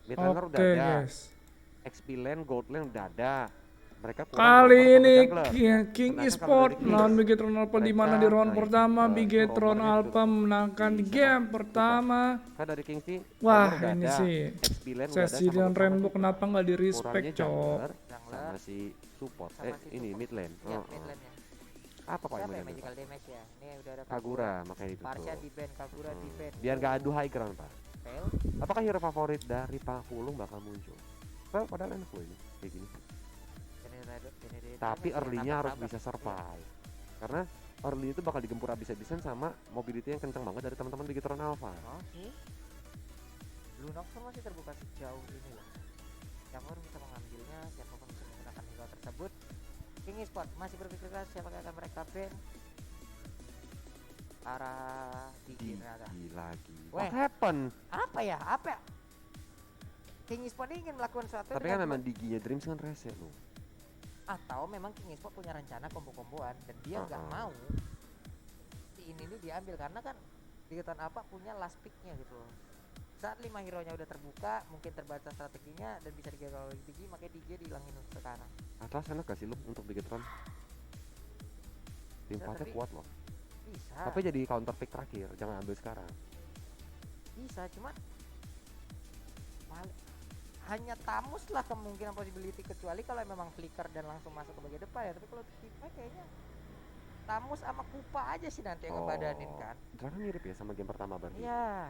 Mid laner udah Oke ada, guys. XP lane, gold lane udah ada. Mereka kurang Kali roamer sama ini jungler. King Sedangkan kalau Esport dari lawan Kings, Bigetron Alpha di mereka mana di round nah pertama Bigetron roamernya Alpha menangkan di di siapa? game Lupa. pertama. Kan dari Kings sih roamer Wah udah ini ada, sih XP lane udah ada sesi sama dengan gold sama Rainbow juga. kenapa nggak di respect Kurangnya cok? jungler sama si support, sama si ini support. mid lane. Iya, mid lane-nya. Apa pak Siapa yang ya mid magical damage ya? Ini udah ada Kagura, makanya itu Parsha tuh. di band, Kagura di band. Biar gak adu high ground pak. Fail. Apakah hero favorit dari Pak Pulung bakal muncul? Well, padahal enak loh ini, kayak gini. Tapi early-nya harus bisa survive. Karena early itu bakal digempur abis-abisan sama mobility yang kencang banget dari teman-teman Bigetron Alpha. Oke. Blue Nox masih terbuka sejauh ini loh. Siapapun bisa mengambilnya, siapapun bisa menggunakan hero tersebut. King Esport masih berpikir keras siapa yang akan mereka ban. Arah Digi ternyata. Lagi. Weh. What happened? Apa ya? Apa ya? King Esport ingin melakukan sesuatu Tapi kan memang Diginya Dreams kan rese loh. atau memang King Esport punya rencana kombo-komboan dan dia nggak mau si ini diambil karena kan Bigetron apa punya last picknya gitu loh. Saat 5 hero nya udah terbuka, mungkin terbaca strateginya dan bisa digagal oleh Digi, makanya Digi dihilangin untuk sekarang. Atlas enak gak sih lu untuk Bigetron? Tim Bisa, fatnya tapi- kuat loh. Bisa. Tapi jadi counter pick terakhir, jangan ambil sekarang. Bisa, cuman hanya Tamus lah kemungkinan possibility kecuali kalau memang flicker dan langsung masuk ke bagian depan ya. Tapi kalau tim kayaknya Tamus sama Kupa aja sih nanti yang ngebadanin kan. Dragon mirip ya sama game pertama berarti. Iya.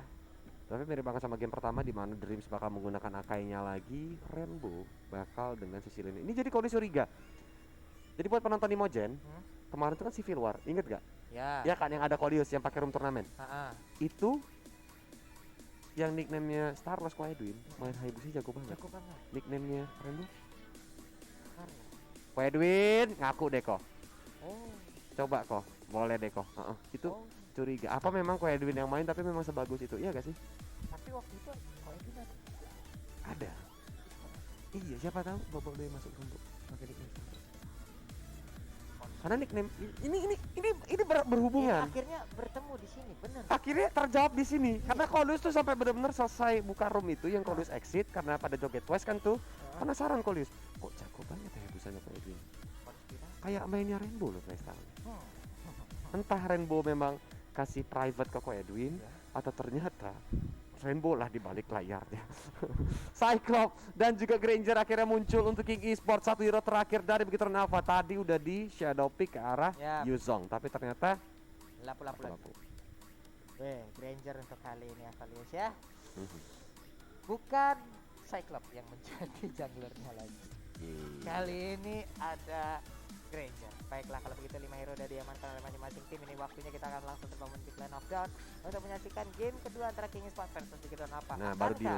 Tapi mirip banget sama game pertama di mana Dreams bakal menggunakan Akainya lagi, Rainbow bakal dengan sisi ini. Ini jadi kode curiga. Jadi buat penonton Imogen, kemarin itu kan Civil War, inget gak? Ya. Ya kan yang ada Kolius yang pakai room turnamen. Itu yang nickname-nya Starless ko Edwin, main Hayabusa jago banget. Jago banget. Nickname-nya Rainbow Karena. ko Edwin, ngaku deh kok. Oh. Coba kok, boleh deh kok. Itu Oh. curiga. Apa memang ko Edwin yang main tapi memang sebagus itu? Iya gak sih? Tapi waktu itu kalau itu Ada. Iya, siapa tahu Bobo dia masuk untuk pakai nickname. Karena nickname ini berhubungan. akhirnya bertemu di sini, bener. Akhirnya terjawab di sini. Karena Kolius tuh sampai benar-benar selesai buka room itu yang Kolius exit karena pada joget West kan tuh. Penasaran Kolius. Kok jago banget ya busanya Ko Edwin. Kayak mainnya Rainbow loh playstyle-nya. Entah Rainbow memang kasih private ke Ko Edwin atau ternyata Rainbow lah di balik layarnya. Cyclops dan juga Granger akhirnya muncul untuk King Esports. Satu hero terakhir dari Bigetron Alpha. Tadi udah di shadow pick ke arah Yuzong, tapi ternyata lapu-lapu lagi. Granger untuk kali ini Avalius ya. Bukan Cyclops yang menjadi junglernya lagi. Kali ini ada Granger. Baiklah kalau begitu 5 hero udah diamankan oleh masing-masing tim. Ini waktunya kita akan langsung terbang menuju Clan of Dawn untuk menyaksikan game kedua antara King Esport versus Bigetron Alpha. nah baru di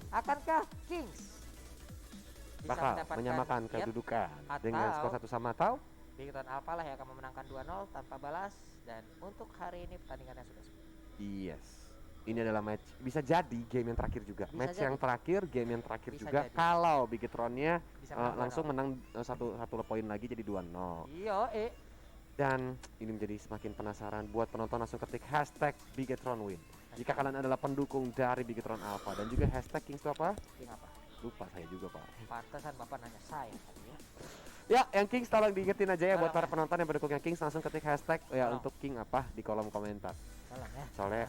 Akankah Kings bisa bakal mendapatkan menyamakan kedudukan dengan skor satu sama atau Bigetron Alpha lah yang akan memenangkan 2-0 tanpa balas. Dan untuk hari ini pertandingannya sudah selesai. yes, ini adalah match, bisa jadi game yang terakhir juga. Bisa Match jadi. yang terakhir, game yang terakhir Bisa juga. jadi. Kalau Bigetronnya Bisa menang langsung 2-0. menang satu poin lagi jadi 2-0. Iya, Dan ini menjadi semakin penasaran buat penonton. Langsung ketik hashtag BigetronWin jika kalian adalah pendukung dari Bigetron Alpha. Dan juga hashtag Kings itu apa? King apa? Lupa saya juga pak. Pantesan Bapak nanya saya tadi ya. Ya yang Kings tolong diingetin aja ya buat Tolong para penonton yang pendukung yang Kings. Langsung ketik hashtag ya Tolong. untuk King apa di kolom komentar. Tolong ya. Soalnya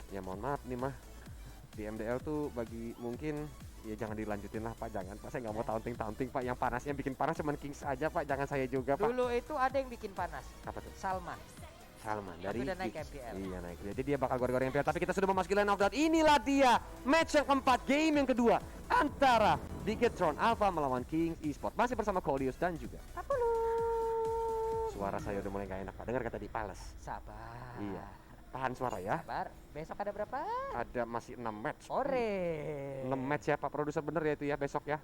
ya mohon maaf nih mah, di MDL tuh bagi mungkin ya jangan dilanjutin lah pak, jangan pak, saya nggak mau taunting pak. Yang panasnya bikin panas cuman Kings aja pak, jangan saya juga pak. Dulu itu ada yang bikin panas. Apa tuh? Salman. Salman dari udah naik Kings. MPL. Iya naik, jadi dia bakal goreng-goreng MPL. Tapi kita sudah memasuki line of that. Inilah dia match yang keempat, game yang kedua antara Bigetron Alpha melawan Kings Esport. Masih bersama Kolius dan juga Apa lu? suara saya udah mulai gak enak pak, dengar kata di pales. Sabar. Iya, tahan suara ya. Sabar. Besok ada berapa? Ada masih 6 match. Sore. 6 match ya pak produser, bener ya itu ya besok ya.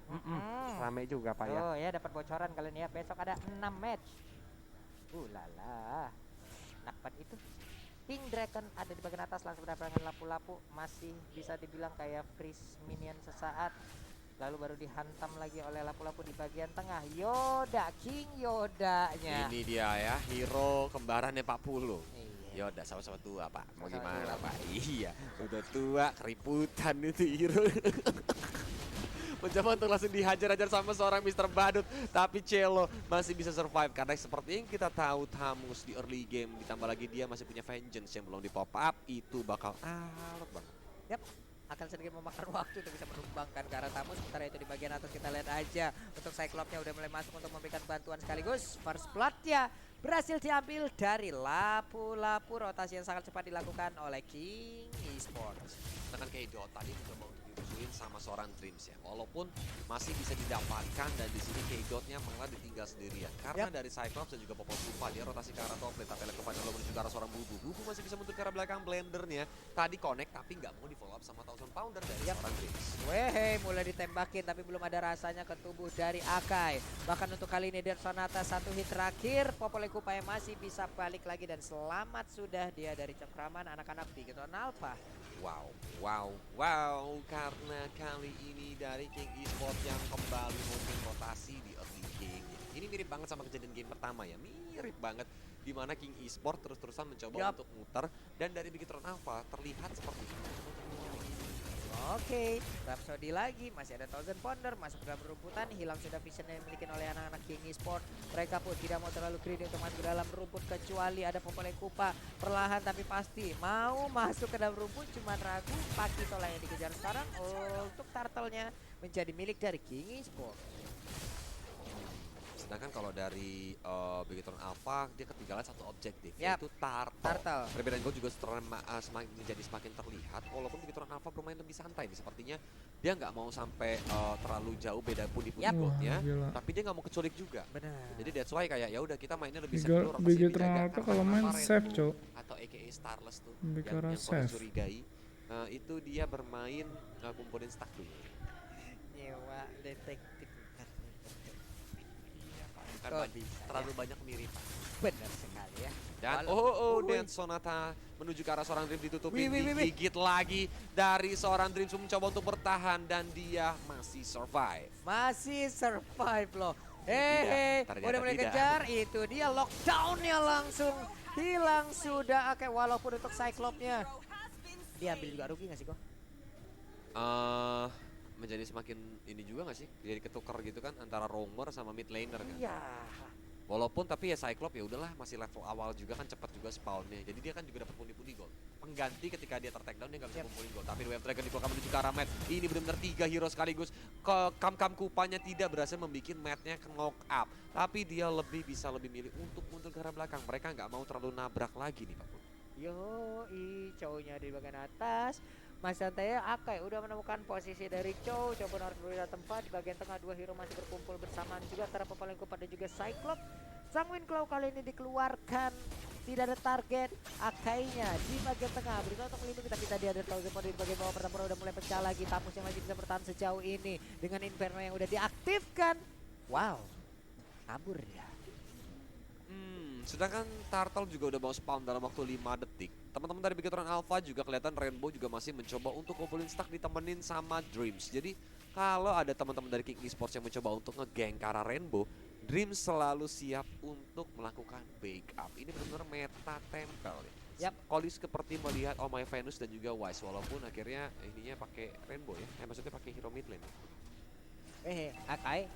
Rame juga pak ya. Oh ya, dapat bocoran kalian ya. Besok ada 6 match. Lala. Nakpan itu. King Dragon ada di bagian atas langsung mendapatkan lapu-lapu, masih bisa dibilang kayak freeze minion sesaat. Lalu baru dihantam lagi oleh lapu-lapu di bagian tengah. Yoda, King Yodanya. Ini dia ya, hero kembarannya Pak Pulu. Iya. Ya udah sama-sama tua pak, mau Sama-sama gimana tua. pak? Iya, udah tua, keriputan itu hero. Mencoba untuk langsung dihajar-hajar sama seorang Mr. Badut. Tapi Cello masih bisa survive. Karena seperti yang kita tahu Tamus di early game. Ditambah lagi dia masih punya Vengeance yang belum di pop up. Itu bakal alot banget. Yap, akan sedikit memakan waktu untuk bisa menumbangkan ke arah tamu. Sementara itu di bagian atas kita lihat aja untuk Cyclops-nya udah mulai masuk untuk memberikan bantuan sekaligus. First blood-nya berhasil diambil dari Lapu-Lapu. Rotasi yang sangat cepat dilakukan oleh King Esports. Sedangkan Keidot tadi mencoba untuk dimusuhin sama seorang Dreams ya. Walaupun masih bisa didapatkan dan di sini Keidotnya malah ditinggal sendirian. Karena dari Cyclops dan juga Popol Supa dia rotasi ke arah top lane. Tapi ke final menuju ke arah seorang Bubu. Bubu masih bisa mundur ke arah belakang blendernya. Tadi connect tapi nggak mau di follow up sama Thousand Pounder dari seorang Dreams. Weh, mulai ditembakin tapi belum ada rasanya ke tubuh dari Akai. Bahkan untuk kali ini Dead Sonata satu hit terakhir, Popol Kupaya masih bisa balik lagi dan selamat sudah dia dari cengkraman anak-anak Bigetron Alpha. Wow, karena kali ini dari King Esports yang kembali mungkin rotasi di early game. Ini mirip banget sama kejadian game pertama ya, mirip banget. Dimana King Esports terus-terusan mencoba untuk muter dan dari Bigetron Alpha terlihat seperti itu. Oke, Rhapsody lagi, masih ada Thousand Pounder, masuk ke dalam rumputan, hilang sudah vision yang dimiliki oleh anak-anak King Esports. Mereka pun tidak mau terlalu greedy untuk masuk ke dalam rumput kecuali ada Popol Kupa perlahan tapi pasti mau masuk ke dalam rumput, cuman ragu. Pakito lah yang dikejar sekarang untuk turtle-nya menjadi milik dari King Esports. Sedangkan kalau dari Bigetron Alpha dia ketinggalan satu objektif Yap, yaitu Turtle. Perbedaan gol juga menjadi semakin terlihat walaupun Bigetron Alpha bermain lebih santai nih. Sepertinya dia nggak mau sampai terlalu jauh beda pun di goldnya, tapi dia nggak mau keculik juga. Benar. Jadi that's why kayak ya udah kita mainnya lebih secure. Bigetron Alpha kalau main safe cok. Atau AKA Starless tuh Bicara yang safe. curigai itu dia bermain kumpulin stack dulu. Nyewa detektif. Kan terlalu banyak mirip. Benar sekali ya. Dan Dead Sonata menuju ke arah seorang Dream ditutupin, digigit lagi dari seorang Dream mencoba untuk bertahan dan dia masih survive. Masih survive loh. Udah mulai kejar, itu dia lockdownnya langsung hilang sudah. Oke, walaupun untuk Cyclops-nya diambil juga rugi gak sih kok? Menjadi semakin ini juga gak sih? Jadi ketukar gitu kan antara roamer sama mid laner kan. Iya. Walaupun tapi ya Cyclops ya udahlah masih level awal juga kan cepat juga spawnnya. Jadi dia kan juga dapat pundi-pundi gold. Pengganti ketika dia tertakedown dia nggak bisa kumpulin gold. Tapi Wave Dragon dikeluarkan menuju ke arah Matt. Ini benar-benar 3 hero sekaligus. Kam Kupanya tidak berhasil membuat Matt-nya ke knock up. Tapi dia bisa lebih milih untuk mundur ke arah belakang. Mereka nggak mau terlalu nabrak lagi nih Pak Pun. Cownya di bagian atas. Mas Santai Akai udah menemukan posisi dari Chow pun harus berbeda tempat. Di bagian tengah dua hero masih berkumpul bersamaan juga antara Popol Kupa dan juga Cyclops. Sanguine Claw kali ini dikeluarkan, tidak ada target. Akainya di bagian tengah berusaha untuk melindungi, tapi tadi ada Thousand Pounder di bagian bawah. Pertempuran udah mulai pecah lagi. Tamus yang masih bisa bertahan sejauh ini dengan Inferno yang udah diaktifkan. Wow, kabur dia. Sedangkan Turtle juga udah mau spawn dalam waktu 5 detik. Teman-teman dari Bigetron Alpha juga kelihatan Rainbow juga masih mencoba untuk kumpulin stack ditemenin sama Dreams. Jadi kalau ada teman-teman dari King Esports yang mencoba untuk nge-gank ke arah Rainbow, Dreams selalu siap untuk melakukan backup. Ini benar-benar meta tempel ya. Kolis seperti melihat Oh My Venus dan juga Wise, walaupun akhirnya ininya pakai Rainbow ya. Maksudnya pakai hero mid lane. Akai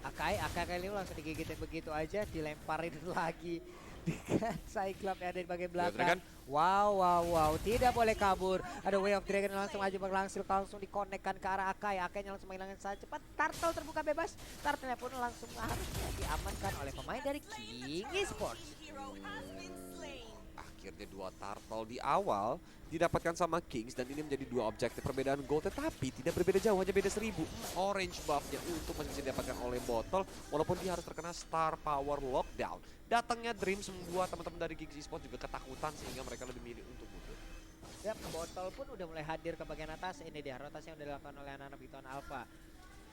kali ini langsung digigitin begitu aja, dilemparin lagi dengan Cyclops yang ada di bagian belakang. Wow, tidak boleh kabur. Ada Way of Dragon langsung aja langsung dikonekkan ke arah Akai. Akainya langsung menghilangkan saja cepat. Turtle terbuka bebas. Turtle pun langsung harusnya diamankan oleh pemain dari King Esports. Akhirnya 2 Turtle di awal didapatkan sama Kings dan ini menjadi 2 objektif perbedaan gold, tetapi tidak berbeda jauh, hanya beda 1000. Orange buffnya untuk masih bisa didapatkan oleh Bottle walaupun dia harus terkena Star Power Lockdown. Datangnya Dreams membuat teman-teman dari Kings Esports juga ketakutan sehingga mereka lebih milih untuk mundur. Bottle pun udah mulai hadir ke bagian atas. Ini dia rotasi yang udah dilakukan oleh anak-anak Bigetron Alpha.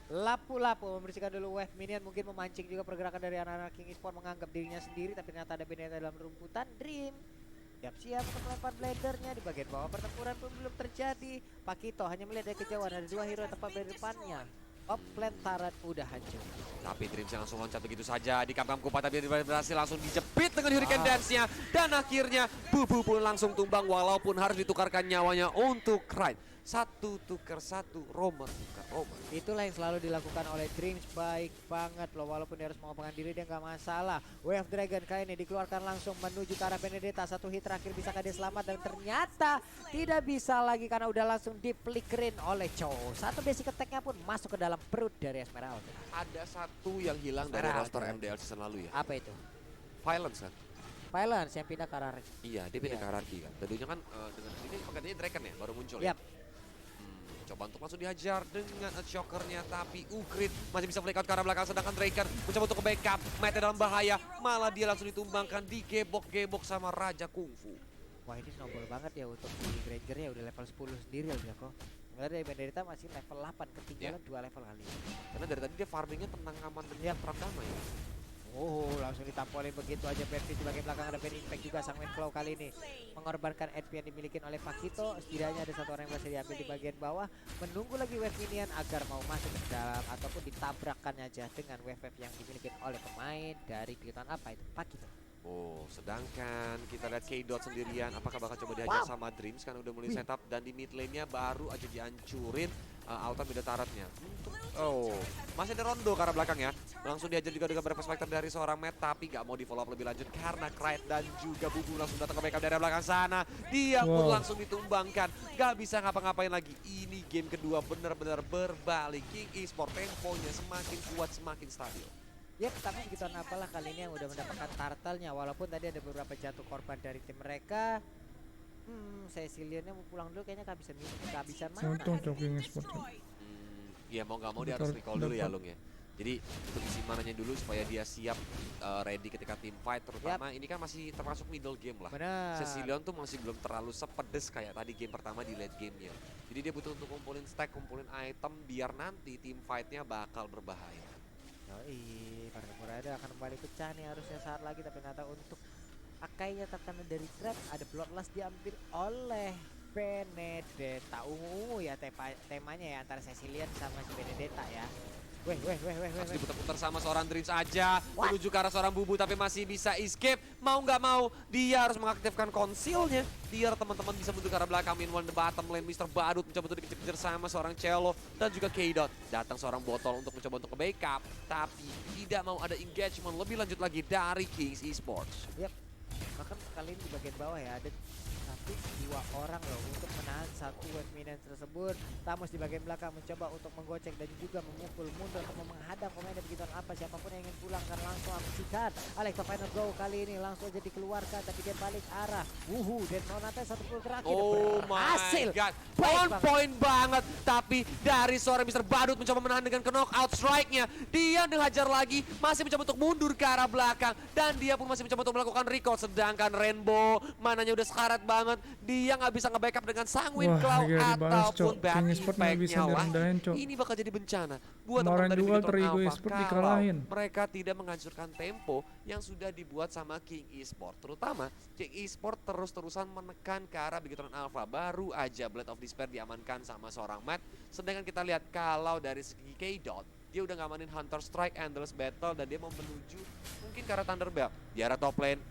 Lapu-lapu membersihkan dulu wave minion, mungkin memancing juga pergerakan dari anak-anak King Esports menganggap dirinya sendiri, tapi ternyata ada beda dalam rumputan. Dream siap untuk melempar blendernya. Di bagian bawah pertempuran pun belum terjadi. Pakito hanya melihat dari kejauhan ada 2 hero tepat dari depannya. Top lane turret udah hancur. Tapi Dreams yang langsung loncat begitu saja di kamp-kamp kupat, tapi berhasil langsung dijepit dengan Hurricane Dance-nya. Dan akhirnya Bubu pun langsung tumbang walaupun harus ditukarkan nyawanya untuk Kraid. 1 tukar 1, Romer tukar Romer. Itulah yang selalu dilakukan oleh Dreams, baik banget loh, walaupun dia harus mengopangkan diri dia nggak masalah. Wave Dragon kali ini dikeluarkan langsung menuju ke arah Benedetta, 1 hit terakhir bisakah dia selamat, dan ternyata tidak bisa lagi karena udah langsung diflickerin oleh Chow. 1 basic attack-nya pun masuk ke dalam perut dari Esmeralda. Ada 1 yang hilang dari Esmeralda. roster MDL season lalu ya. Apa itu? Violence kan? Violence yang pindah ke arah Iya, dia pindah ke hierarchy kan. Tadinya kan dengan ini penggantinya Draken ya, baru muncul ya. Yap. Coba untuk langsung dihajar dengan shocker-nya, tapi Ukrit masih bisa flick out ke arah belakang, sedangkan Draken mencoba untuk ke backup. Mate dalam bahaya, malah dia langsung ditumbangkan, digebok-gebok sama Raja Kungfu. Wah, ini snowball banget ya untuk si Granger-nya, udah level 10 sendiri ya kok. Sebenarnya dari Benedetta masih level 8, ketinggalan 2 level kali ini. Karena dari tadi dia farmingnya tenang, aman, dan tenang damai ya. Oh, langsung ditampolin begitu aja. Benfish di bagian belakang, ada Ben Impact juga. Sang Claw kali ini mengorbankan HP yang dimiliki oleh Pakito. Setidaknya ada 1 orang yang berhasil diambil di bagian bawah. Menunggu lagi wave minion agar mau masuk ke dalam ataupun ditabrakkan aja dengan wave yang dimiliki oleh pemain dari Pikitan apa itu, Pakito. Oh, sedangkan kita lihat K-Dot sendirian, apakah bakal coba dihajar sama Dreams kan udah mulai setup, dan di mid lane-nya baru aja dihancurin Alta Mida Taratnya. Oh, masih ada Rondo ke arah belakang ya. Langsung dihajar juga dengan perspektif dari seorang Matt, tapi gak mau di follow up lebih lanjut karena Kraid dan juga Bubu langsung datang ke backup dari belakang sana. Dia pun langsung ditumbangkan, gak bisa ngapa-ngapain lagi. Ini game kedua benar-benar berbalik. King Esport temponya semakin kuat, semakin stabil. Yep, tapi begitu apalah kali ini yang udah mendapatkan turtle-nya, walaupun tadi ada beberapa jatuh korban dari tim mereka. Ceciliannya mau pulang dulu, kayaknya kehabisan mana. Untung Jogging Sport. Ya mau nggak mau dia harus recall dulu ya Lung ya. Jadi untuk isi mananya dulu supaya dia siap ready ketika team fight, terutama ini kan masih termasuk middle game lah. Benar. Cecilion tuh masih belum terlalu sepedes kayak tadi game pertama di late gamenya. Jadi dia butuh untuk kumpulin stack, kumpulin item biar nanti team fightnya bakal berbahaya. Para Murada akan kembali pecah nih harusnya saat lagi, tapi ternyata untuk Akainya terkena dari trap. Ada Bloodlust diambil oleh Benedetta. Ungu ya temanya ya, antara Cecilian sama si Benedetta ya. Weh. Harus diputar-putar sama seorang Dreams aja menuju ke arah seorang Bubu, tapi masih bisa escape. Mau nggak mau dia harus mengaktifkan konsilnya biar teman-teman bisa menuju ke arah belakang. Meanwhile the bottom lane Mr. Badut mencoba untuk dikejar-kejar sama seorang Cello dan juga K-Dot. Datang seorang botol untuk mencoba untuk ke backup, tapi tidak mau ada engagement lebih lanjut lagi dari Kings Esports. Yap. Bahkan kali ini di bagian bawah ya ada 2 orang loh untuk menahan 1 wave minion tersebut. Tamus di bagian belakang mencoba untuk menggocek dan juga memukul mundur untuk menghadang pemain dari begitu apa. Siapapun yang ingin pulang kan langsung amsikan. Alexa Final Go kali ini langsung aja dikeluarkan, tapi dia balik arah. Dan Nonate 1 pull terakhir berhasil. God, on point banget. Tapi dari seorang Mr. Badut mencoba menahan dengan knockout strike-nya. Dia dihajar lagi, masih mencoba untuk mundur ke arah belakang, dan dia pun masih mencoba untuk melakukan recall. Sedangkan Rainbow mananya udah sekarat banget, dia nggak bisa nge-backup dengan Sanguine Claw ataupun Bad Impact-nya lagi. Ini bakal jadi bencana buat teman-teman dari Bigetron Alpha kalau mereka tidak menghancurkan tempo yang sudah dibuat sama King Esport. Terutama King Esport terus-terusan menekan ke arah Bigetron Alpha. Baru aja Blade of Despair diamankan sama seorang Matt. Sedangkan kita lihat kalau dari segi K-Dot, dia udah ngamanin Hunter Strike, Endless Battle, dan dia mau menuju mungkin ke arah Thunderbell di arah top lane.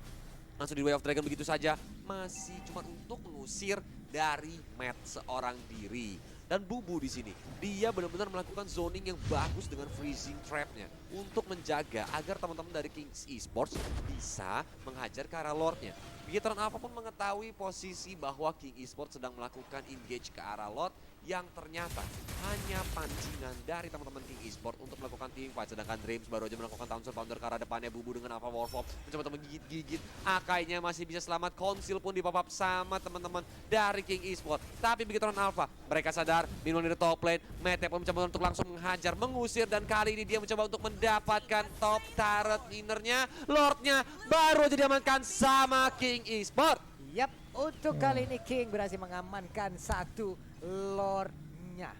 Langsung di Way of Dragon begitu saja, masih cuma untuk mengusir dari Matt seorang diri. Dan Bubu di sini, dia benar-benar melakukan zoning yang bagus dengan freezing trap-nya untuk menjaga agar teman-teman dari Kings Esports bisa menghajar ke arah Lord-nya. Bigetron Alpha pun mengetahui posisi bahwa King Esports sedang melakukan engage ke arah Lord, yang ternyata hanya pancingan dari teman-teman King Esport untuk melakukan team fight. Sedangkan Dreams baru aja melakukan Townsend Pounder ke arah depannya. Bubu dengan Alpha Warform mencoba untuk menggigit-gigit. Akainya masih bisa selamat, konsil pun di-pop up sama teman-teman dari King Esport. Tapi Bigetron Alpha, mereka sadar, Minwon di top lane, Mete pun mencoba untuk langsung menghajar, mengusir, dan kali ini dia mencoba untuk mendapatkan top turret innernya. Lordnya baru aja diamankan sama King Esport. Yap, untuk kali ini King berhasil mengamankan 1 Lord-nya.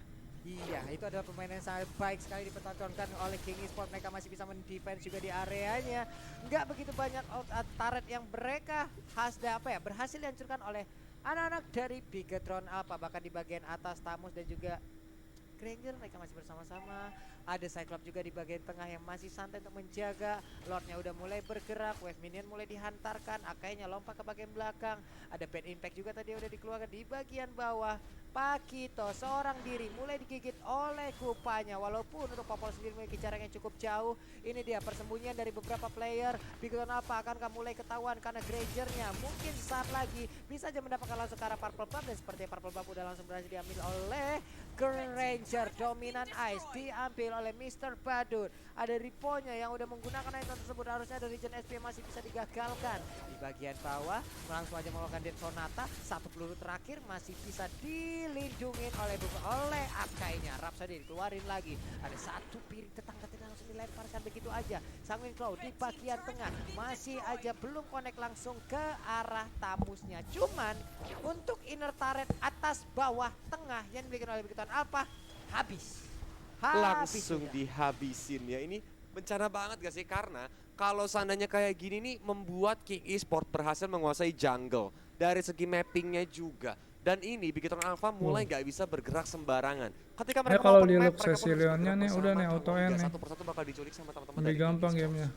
Iya, itu adalah pemain yang sangat baik sekali dipertontonkan oleh King Esport. Mereka masih bisa mendefense juga di areanya. Nggak begitu banyak turret yang mereka berhasil dihancurkan oleh anak-anak dari Bigetron Alpha. Bahkan di bagian atas Tamus dan juga Granger, mereka masih bersama-sama. Ada Cyclops juga di bagian tengah yang masih santai untuk menjaga. Lordnya udah mulai bergerak, wave minion mulai dihantarkan, Akainya lompat ke bagian belakang. Ada Bad Impact juga tadi udah dikeluarkan di bagian bawah. Pakito seorang diri mulai digigit oleh Kupanya, walaupun untuk Popol sendiri memiliki jarak yang cukup jauh. Ini dia persembunyian dari beberapa player. Bigoton Alpha akankah mulai ketahuan karena Grangernya mungkin sesaat lagi bisa aja mendapatkan langsung ke arah Purple Buff, dan seperti Purple Buff udah langsung berhasil diambil oleh Granger. Dominan Ice diambil oleh Mr. Badut. Ada Riponya yang udah menggunakan item tersebut, harusnya ada Regen SP masih bisa digagalkan. Di bagian bawah langsung aja melakukan Dead Sonata, satu peluru terakhir masih bisa dilindungin oleh Akainya. Rhapsody dikeluarin lagi. Ada satu piring tetangga tidak langsung dilemparkan begitu aja. Sanguine Claw di bagian tengah masih aja belum connect langsung ke arah Tamusnya. Cuman untuk inner turret atas bawah tengah yang dimiliki oleh Bigoton Alpha habis. Langsung dihabisin ya. Ini bencana banget gak sih? Karena kalau seandainya kayak gini nih membuat King Esport berhasil menguasai jungle dari segi mappingnya juga. Dan ini Bigoton Alpha mulai gak bisa bergerak sembarangan. Ketika mereka kalau open di map, loop mereka pun sesi harus Leonnya bergerak nih udah nih bersama. auto Kalau end nggak, nih. satu persatu bakal diculik sama teman-teman Lebih dari King gampang Esport. gamenya.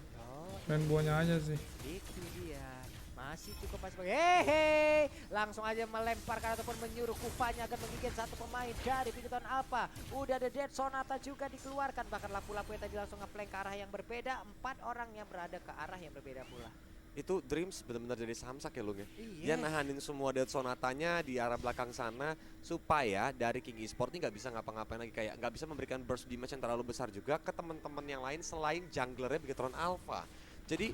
Rainbow-nya aja sih. Itu dia. Masih cukup pas hehehe. Langsung aja melemparkan ataupun menyuruh Kupanya akan menggigit satu pemain dari Bigoton Alpha. Udah ada Dead Sonata juga dikeluarkan. Bahkan lampu-lampu yang tadi langsung nge-flank ke arah yang berbeda. 4 orang yang berada ke arah yang berbeda pula. Itu Dreams benar-benar jadi samsak ya Lung ya. Iya. Dia nahanin semua Dead Sonatanya di arah belakang sana supaya dari King Esport ini nggak bisa ngapa-ngapain lagi, kayak nggak bisa memberikan burst damage yang terlalu besar juga ke teman-teman yang lain selain junglernya Bigoton Alpha. Jadi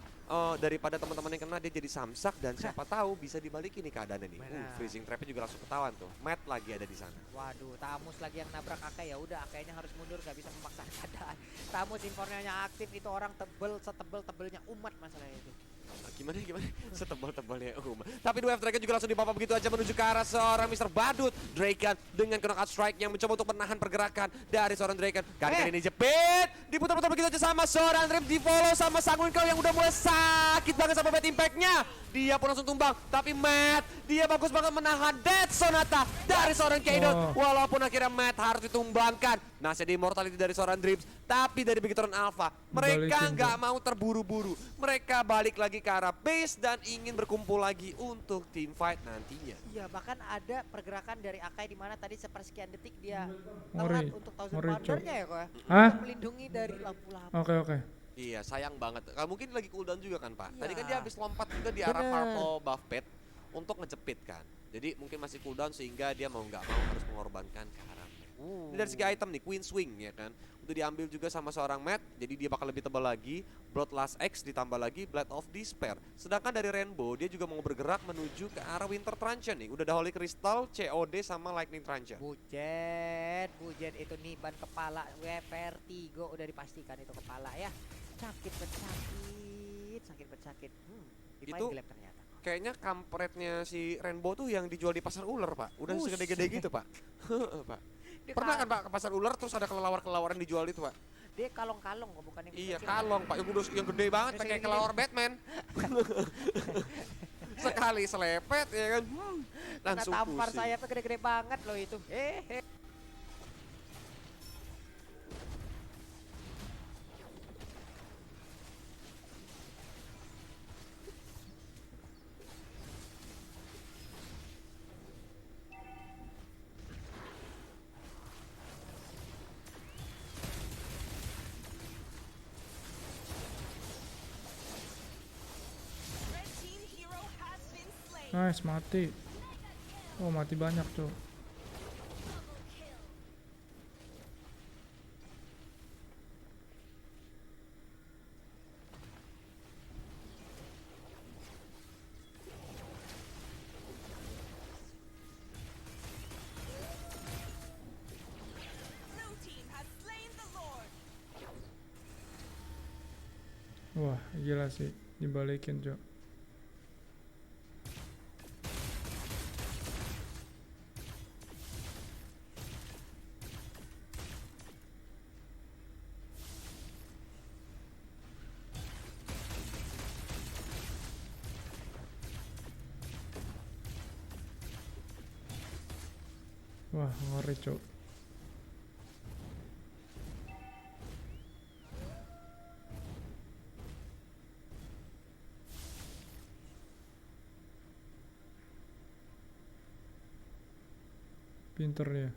daripada teman-teman yang kena dia jadi samsak, dan siapa tahu bisa dibalikin nih keadaannya nih. Freezing trapnya juga langsung ketahuan tuh. Matt lagi ada di sana. Waduh, Tamus lagi yang nabrak Akai, ya udah Akainya harus mundur, nggak bisa memaksa keadaan. Tamus informnya aktif, itu orang setebel-tebelnya umat masalahnya itu. Gimana setebal-tebalnya Tapi Wave Dragon juga langsung dipapa begitu aja menuju ke arah seorang Mr. Badut. Draken dengan knockout strike yang mencoba untuk menahan pergerakan dari seorang Draken. Kali ini jepit, diputar-putar begitu aja sama seorang Dream, di follow sama Sanguine Claw yang udah mulai sakit banget sama Bad Impact-nya. Dia pun langsung tumbang, tapi Matt, dia bagus banget menahan Dead Sonata dari seorang Kaidon. Walaupun akhirnya Matt harus ditumbangkan. Nah, jadi immortality dari seorang Dreams, tapi dari Bigoton Alpha, mereka nggak mau terburu-buru. Mereka balik lagi ke arah base dan ingin berkumpul lagi untuk team fight nantinya. Iya, bahkan ada pergerakan dari Akai di mana tadi sepersekian detik dia Ngeri, telat untuk Thousand ngeri, Poundernya ya kok ya. Hah? Untuk melindungi dari lampu-lampu. Oke. Iya, sayang banget. Mungkin lagi cooldown juga kan, Pak. Tadi kan Iya. dia habis lompat juga di arah Bener. Purple Buff Pet untuk ngejepit kan. Jadi mungkin masih cooldown sehingga dia mau nggak mau harus mengorbankan ke arah Matt. Ini dari segi item nih, Queen Swing ya kan. Udah diambil juga sama seorang Matt, jadi dia bakal lebih tebal lagi. Bloodlust X ditambah lagi Blade of Despair. Sedangkan dari Rainbow, dia juga mau bergerak menuju ke arah Winter Truncheon nih. Udah ada Holy Crystal, COD sama Lightning Truncheon. Bujet itu niban kepala, vertigo udah dipastikan itu kepala ya. Sakit bersakit. Itu gelap ternyata. kayaknya kampretnya si Rainbow tuh yang dijual di pasar ular, Pak. Udah segede-gede gitu, Pak. Pak. Dia Pernah kan Pak ke pasar ular terus ada kelelawar-kelelawar yang dijual itu, Pak? Dia kalong-kalong kok, bukan yang Iya, kecil. kalong, Pak. Yang gede banget, Yang kayak segini. kelelawar Batman. Sekali selepet ya kan. Kena Langsung tampar pusing. sayapnya gede-gede banget loh itu. Nice, mati. Oh, mati banyak, Cuk. Wah, gila sih. Dibalikin, Cuk. Wah, ngeri, Cuk. Pinter ya.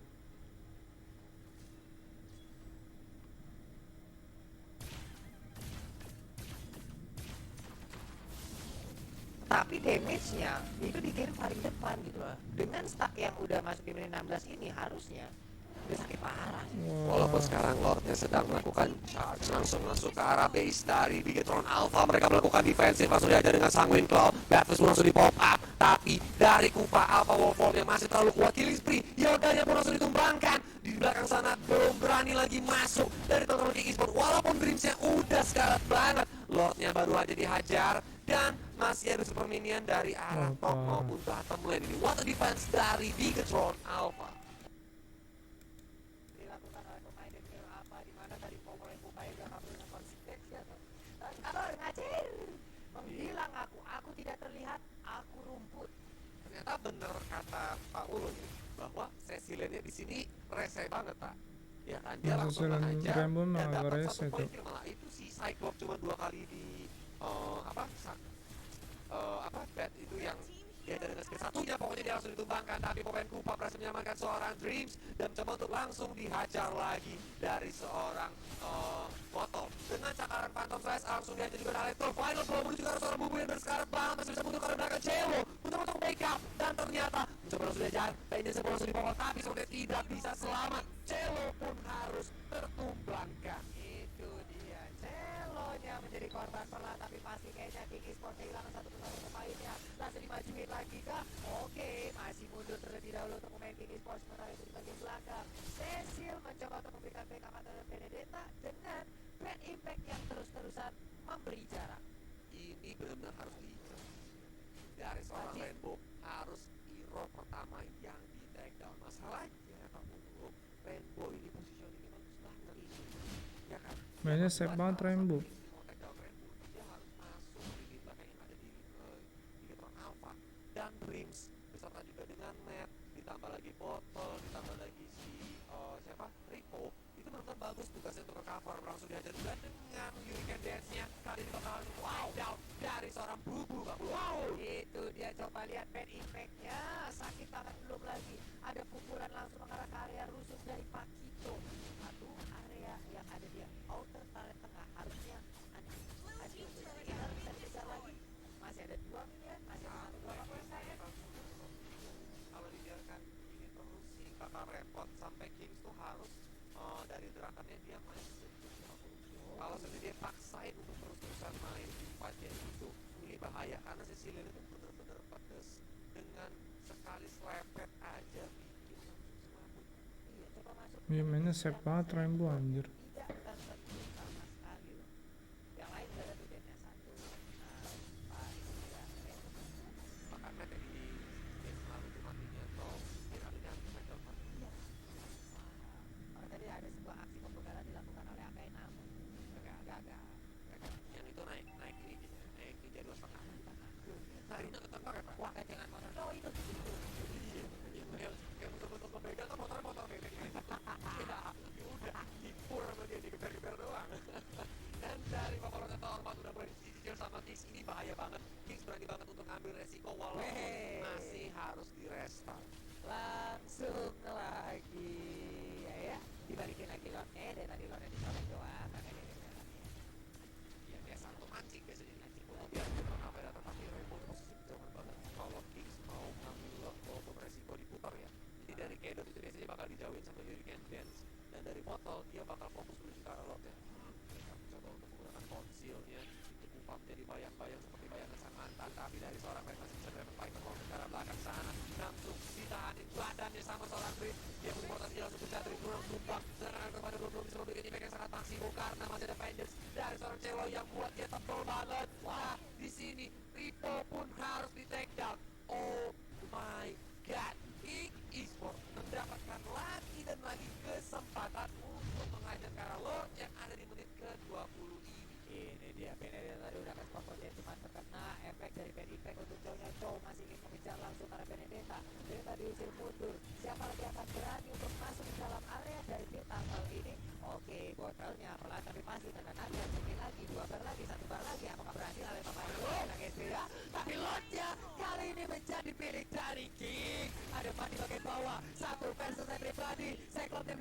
Tapi damage-nya itu di game paling depan gitu loh. Dengan stack yang udah masuk di menit 16 ini harusnya udah sakit parah. Walaupun sekarang Lordnya sedang melakukan charge langsung masuk ke arah base dari Bigetron Alpha. Mereka melakukan defensif langsung diajar dengan Sanguine Claw. Batfist pun langsung di pop up. Tapi dari Kupa Alpha Wolfform yang masih terlalu kuat, Killing Spree Yodanya pun langsung ditumbangkan. Di belakang sana belum berani lagi masuk dari teman-teman King Esports. Walaupun Dreamsnya udah sekarat banget, Lordnya baru aja dihajar. Dan masih ada super minion dari arah top maupun bottom lane. Ini what a defense dari Bigetron Alpha. Dilakukan oleh pemain dari apa di mana tadi pemain udah kabur dengan konsistensi atau kabur ngacir menghilang aku tidak terlihat, aku rumput. Ternyata bener kata Pak Ulun bahwa Cecilianya di sini rese banget, Pak. Ya kan dia langsung Cecilian aja Rainbow dan mah agak dapat rese, 1 poin Cok. kill. Malah itu si Cyclops cuma 2 kali di bed itu yang dia ada dengan skill satunya, pokoknya dia langsung ditumbangkan. Tapi pemain Kupa berhasil menyelamatkan seorang Dreams dan mencoba untuk langsung dihajar lagi dari seorang Moto dengan cakaran Phantom Slash. Langsung dihajar juga dari Electro. Final blow menuju ke arah seorang Bubu yang bersekarang banget, masih bisa mundur ke arah belakang Cello mencoba untuk backup dan ternyata mencoba langsung dihajar. Pengen langsung dipokok tapi sepertinya tidak bisa selamat. Cello pun harus tertumbangkan. Itu dia Celonya menjadi korban perlahan, tapi pasti kayaknya King Esports kehilangan satu pemainnya. Langsung dimajuin lagi kah? Oke, masih mundur terlebih dahulu untuk pemain King Esports, sementara itu di bagian belakang Cecil mencoba untuk memberikan backup terhadap Benedetta dengan bad impact yang terus-terusan memberi jarak. Ini benar-benar harus diincar dari seorang Rainbow. Harus hero pertama yang di take down. Masalahnya Pak Ulung, Rainbow ini positioningnya bagus banget ini, ya kan? Mainnya safe banget Rainbow. Take down Rainbow, dia harus masuk di belakang yang ada di Bigetron Alpha dan Dreams beserta juga dengan Matt, ditambah lagi Botol, ditambah lagi si siapa Rico. Itu benar-benar bagus tugasnya untuk cover. Langsung dihajar juga dengan Hurricane Dance-nya. Kali ini bakal wow down dari seorang Bubu, Pak. Wow, itu dia, coba lihat bad impact-nya. Sakit banget, belum lagi ada pukulan langsung mengarah ke area rusuh dari Pakito. Satu area yang ada di outer turret tengah harusnya anjing bisa dikejar lagi. Masih ada 2 minion, masih ada 1 Kalau dibiarkan ini terus sih bakal repot. Sampai Kings tuh harus dari gerakannya dia main kalau sampai dia paksain untuk terus-terusan main di fight itu, ini bahaya karena Cecilian itu bener-bener pedes. Dengan sekali slepet aja bikin langsung selaput. Iya, coba masuk. Iya mainnya safe banget Rainbow anjir. Tidak tersentuh sama sekali loh. Yang lain udah ada bedanya satu. Bahkan Matt di game lalu tuh matinya atau dia kalinya Michael mati. Tadi ada sebuah aksi pembegalan dilakukan oleh Akai, namun gagal. Yang itu naik ini naik ninja 2,5. Larinya ke tengah ya, Pak. Wah, jangan motor. Oh, itu. Kayak betul-betul pemegang kan motor bebek. Ya udah dipur sama dia, digeber-geber doang. Dan dari Papalonnya Tormat udah mulai dicicil sama Kings. Ini bahaya banget. Kings berani banget untuk ambil resiko walaupun masih harus di restart. Langsung lagi ya, dibalikin lagi lotnya dari tadi lotnya dicolek doang. Ya biasa untuk mancing biasanya mancing. Untuk biar kita apa datang tapi Rainbow posisi jauh banget. Kalau Kings mau ngambil lot walaupun resiko diputar ya. Jadi dari Kedot itu biasanya bakal dijauhin sama Hurricane Dance. Dan dari botol dia bakal fokus menuju ke arah lotnya. Mereka mencoba untuk menggunakan konsilnya. Itu Kupam jadi bayang-bayang seperti bayangan sang mantan. Tapi dari seorang Red masih bisa dapat fight ke arah belakang sana. Langsung ditahanin badannya sama seorang Dream. Dia berportasi langsung ke Dream. Kurang tumpang. Serangan kepada belum bisa memberikan impact yang sangat maksimal karena masih ada Vengeance dari seorang Cello yang buat dia tebal banget. Wah, di sini Ripo pun harus di take down. Oh my god. King Esports mendapatkan lagi dan lagi kesempatan untuk menghajar ke arah Lord yang ada di menit ke-20 ini. Ini dia Benedetta tadi udah kasih pokoknya cuma terkena efek dari bad impact untuk Joe-nya. Joe masih ingin mengejar langsung karena Benedetta diusir mundur. Siapa lagi akan berani untuk masuk ke dalam area dari pit tunnel ini? Oke, botolnya pelan tapi pasti tekan lagi, mungkin lagi 2 bar lagi, 1 bar lagi. Apakah berhasil oleh pemain enak ya? Tapi Lordnya kali ini menjadi pilih dari King. Ada Pan di bagian bawah, 1 versus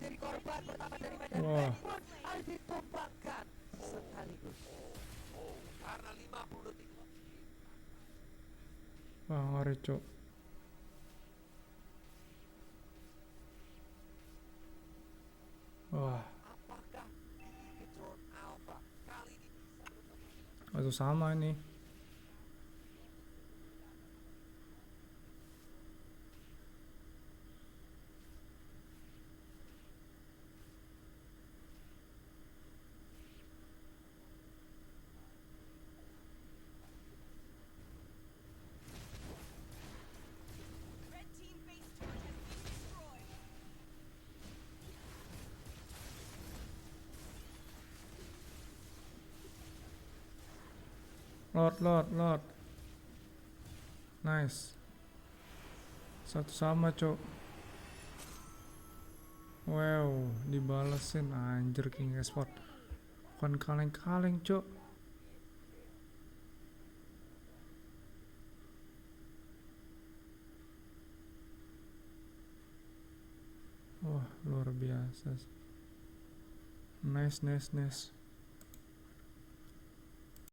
menjadi korban pertama dari Medan Wah. pun harus ditumbangkan sekaligus. Karena 50 detik lebih. Wah, ngeri cok. Wah, Apakah di Drone Alpha kali ini bisa itu sama ini. Lord. Nice. Satu sama, cok. Wow, dibalesin anjir King Esport. Bukan kaleng-kaleng, cok. Wah, luar biasa. Nice.